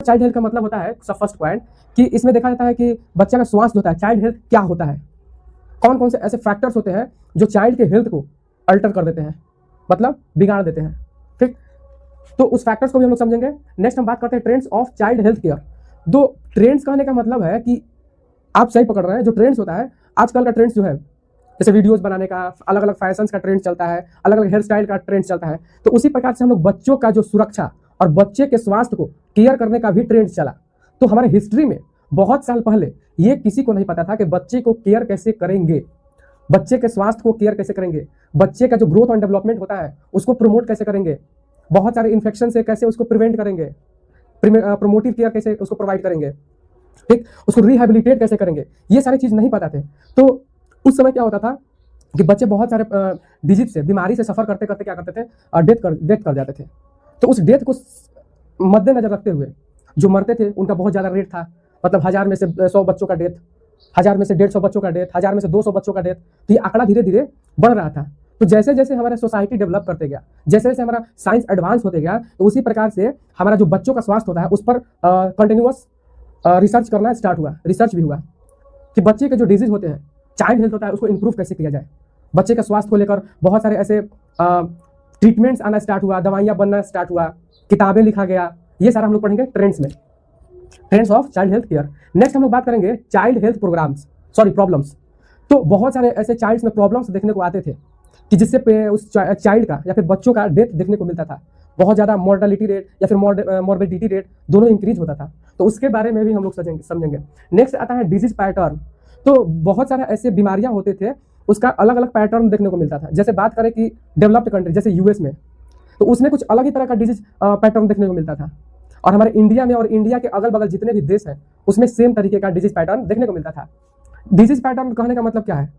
Child health का मतलब होता है सब फर्स्ट पॉइंट कि इसमें देखा जाता है कि बच्चा का स्वास्थ्य होता है। चाइल्ड हेल्थ क्या होता है, कौन कौन से ऐसे फैक्टर्स होते हैं जो चाइल्ड के हेल्थ को अल्टर कर देते हैं, मतलब बिगाड़ देते हैं। ठीक, तो उस फैक्टर्स को भी हम लोग समझेंगे। नेक्स्ट हम बात करते हैं trends of child health care. दो ट्रेंड्स कहने का मतलब है कि आप सही पकड़ रहे हैं, जो ट्रेंड्स होता है आजकल का ट्रेंड्स जो है, जैसे वीडियोस बनाने का, अलग अलग फैशंस का ट्रेंड चलता है, अलग अलग हेयर स्टाइल का ट्रेंड चलता है, तो उसी प्रकार से हम लोग बच्चों का जो सुरक्षा और बच्चे के स्वास्थ्य को केयर करने का भी ट्रेंड चला। तो हमारे हिस्ट्री में बहुत साल पहले ये किसी को नहीं पता था कि बच्चे को केयर कैसे करेंगे, बच्चे के स्वास्थ्य को केयर कैसे करेंगे, बच्चे का जो ग्रोथ और डेवलपमेंट होता है उसको प्रमोट कैसे करेंगे, बहुत सारे इन्फेक्शन से कैसे उसको प्रिवेंट करेंगे, प्रमोटिव केयर कैसे उसको प्रोवाइड करेंगे, ठीक, उसको रिहेबिलिटेट कैसे करेंगे, ये सारी चीज नहीं पता थे। तो उस समय क्या होता था कि बच्चे बहुत सारे डिजीज से, बीमारी से सफर करते करते क्या करते थे, डेथ कर जाते थे। तो उस डेथ को मद्देनजर रखते हुए जो मरते थे उनका बहुत ज्यादा रेट था, मतलब 1000 में से 100 बच्चों का डेथ, 1000 में से 150 बच्चों का डेथ, 1000 में से 200 बच्चों का डेथ। तो ये आंकड़ा धीरे धीरे बढ़ रहा था। तो जैसे जैसे हमारा सोसाइटी डेवलप करते गया, जैसे जैसे हमारा साइंस एडवांस होते गया, तो उसी प्रकार से हमारा जो बच्चों का स्वास्थ्य होता है उस पर कंटिन्यूअस रिसर्च करना स्टार्ट हुआ। रिसर्च भी हुआ कि बच्चे के जो डिजीज होते हैं, चाइल्ड हेल्थ होता है, उसको इंप्रूव कैसे किया जाए। बच्चे का स्वास्थ्य को लेकर बहुत सारे ऐसे ट्रीटमेंट्स आना स्टार्ट हुआ, दवाइयां बनना स्टार्ट हुआ, किताबें लिखा गया। ये सारा हम लोग पढ़ेंगे ट्रेंड्स में, trends of child health care. Next हम लोग बात करेंगे चाइल्ड हेल्थ प्रॉब्लम्स। तो बहुत सारे ऐसे चाइल्ड्स में प्रॉब्लम्स देखने को आते थे कि जिससे उस चाइल्ड का या फिर बच्चों का डेथ देखने को मिलता था, बहुत ज़्यादा मॉर्टलिटी रेट या फिर मॉर्बिडिटी रेट दोनों इंक्रीज होता था। तो उसके बारे में भी हम लोग समझेंगे। नेक्स्ट आता है डिजीज पैटर्न। तो बहुत सारे ऐसे बीमारियां होते थे, उसका अलग अलग पैटर्न देखने को मिलता था। जैसे बात करें कि डेवलप्ड कंट्री जैसे यूएस में, तो उसमें कुछ अलग ही तरह का डिजीज पैटर्न देखने को मिलता था, और हमारे इंडिया में और इंडिया के अगल बगल जितने भी देश हैं उसमें सेम तरीके का डिजीज पैटर्न देखने को मिलता था। डिजीज पैटर्न कहने का मतलब क्या है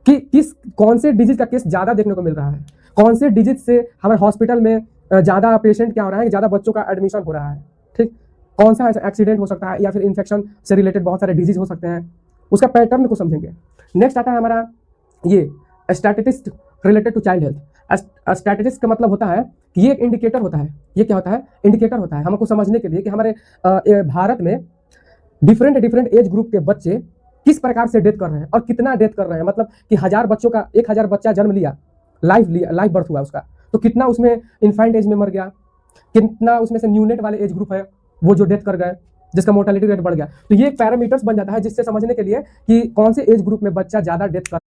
कि कौन से डिजीज का केस ज्यादा देखने को मिल रहा है, कौन से डिजीज से हमारे हॉस्पिटल में ज्यादा पेशेंट क्या हो रहा है, ज्यादा बच्चों का एडमिशन हो रहा है, ठीक, कौन सा एक्सीडेंट हो सकता है या फिर इन्फेक्शन से रिलेटेड बहुत सारे डिजीज हो सकते हैं, उसका पैटर्न को समझेंगे। नेक्स्ट आता है हमारा ये statistics related to child health. Statistics का मतलब होता है कि ये एक इंडिकेटर होता है। ये क्या होता है? इंडिकेटर होता है हमको समझने के लिए कि हमारे भारत में डिफरेंट एज ग्रुप के बच्चे किस प्रकार से डेथ कर रहे हैं और कितना डेथ कर रहे हैं। मतलब कि 1000 बच्चों का 1000 बच्चा जन्म लिया, लाइफ बर्थ हुआ उसका, तो कितना उसमें इन्फेंट एज में मर गया, कितना उसमें से न्यूनेट वाले एज ग्रुप है वो जो डेथ कर गए, जिसका मोर्टेलिटी रेट बढ़ गया। तो ये एक पैरामीटर्स बन जाता है जिससे समझने के लिए कि कौन से एज ग्रुप में बच्चा ज्यादा डेथ कर